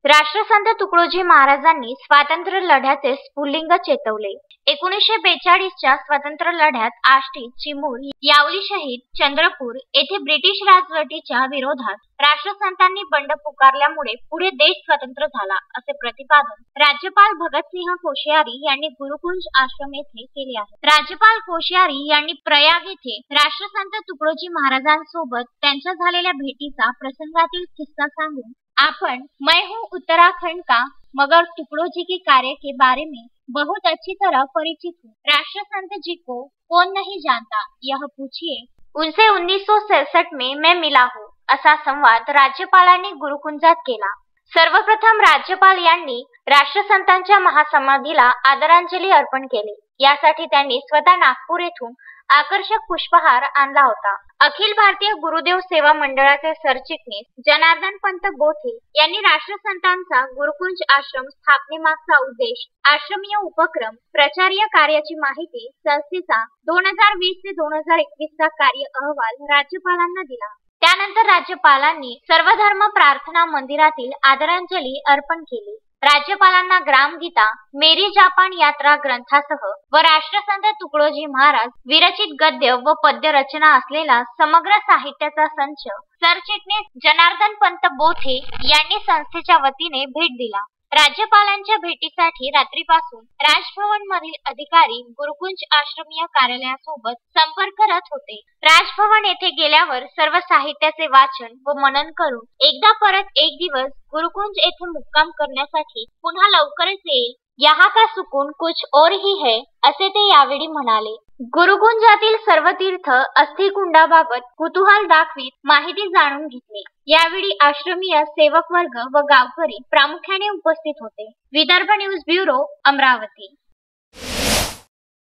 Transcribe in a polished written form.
राष्ट्रसंत तुकडोजी महाराजांनी स्वातंत्र्य लढ्याचे स्फुल्लिंग चेतवले. 1942च्या स्वातंत्र्य लढ्यात आष्टी, चिमूर, यावली शहीद, चंद्रपूर येथे ब्रिटिश राजवटीच्या विरोधात राष्ट्रसंतांनी बंड पुकारल्यामुळे पुढे देश स्वतंत्र झाला, असे प्रतिपादन राज्यपाल भगतसिंह कोश्यारी यांनी गुरुकुंज आश्रम येथे केले आहे. राज्यपाल कोश्यारी यांनी प्रयाग येथे राष्ट्रसंत तुकडोजी महाराजांसोबत त्यांच्या झालेल्या भेटीचा प्रसंगातील किस्सा सांगून आपण मैं हूँ उत्तराखंड का मगर टुकड़ों जी के कार्य के बारे में बहुत अच्छी तरह परिचित हूँ. राष्ट्रसंत जी को कौन नहीं जानता, यह पूछिए. उनसे 1967 में मैं मिला हूँ, असा संवाद राज्यपालांनी गुरुकुंजात केला. सर्वप्रथम राज्यपाल यांनी राष्ट्रसंतांच्या महासमाधीला आदरांजली अर्पण केली. यासाठी त्यांनी स्वतः नागपूर येथून आकर्षक पुष्पहार आणला होता. अखिल भारतीय गुरुदेव सेवा मंडळाचे सरचिटणीस जनार्दन पंत बोथे यांनी राष्ट्रसंतांचा गुरुकुंज आश्रम स्थापनेमागचा उद्देश, आश्रमीय उपक्रम, प्रचार्य कार्याची माहिती, संस्थेचा 2020 ते 2021 चा कार्य अहवाल राज्यपालांना दिला. त्यानंतर राज्यपालांनी सर्वधर्म प्रार्थना मंदिरातील आदरांजली अर्पण केली. राज्यपालांना ग्रामगीता, मेरी जापान यात्रा ग्रंथासह व राष्ट्रसंत तुकडोजी महाराज विरचित गद्य व पद्य रचना असलेला समग्र साहित्याचा संच सरचिटणीस जनार्दन पंत बोथे यांनी संस्थेच्या वतीने भेट दिला. राज्यपालांच्या भेटीसाठी रात्रीपासून राजभवन मधील अधिकारी गुरुकुंज आश्रमीय कार्यालयासोबत संपर्क करत होते. राजभवन येथे गेल्यावर सर्व साहित्याचे वाचन व मनन करून एकदा परत एक दिवस गुरुकुंज येथे मुक्काम करण्यासाठी पुन्हा लवकरच येईल. यहाँ का सुकून कुछ और ही है, असे ते यावेळी म्हणाले. गुरुकुंजातील सर्व तीर्थ अस्थिकुंडाबाबत कुतूहल दाखवीत माहिती जाणून घेतली. यावेळी आश्रमीय सेवक वर्ग व गावकरी प्रामुख्याने उपस्थित होते. Vidarbha news bureau, Amravati.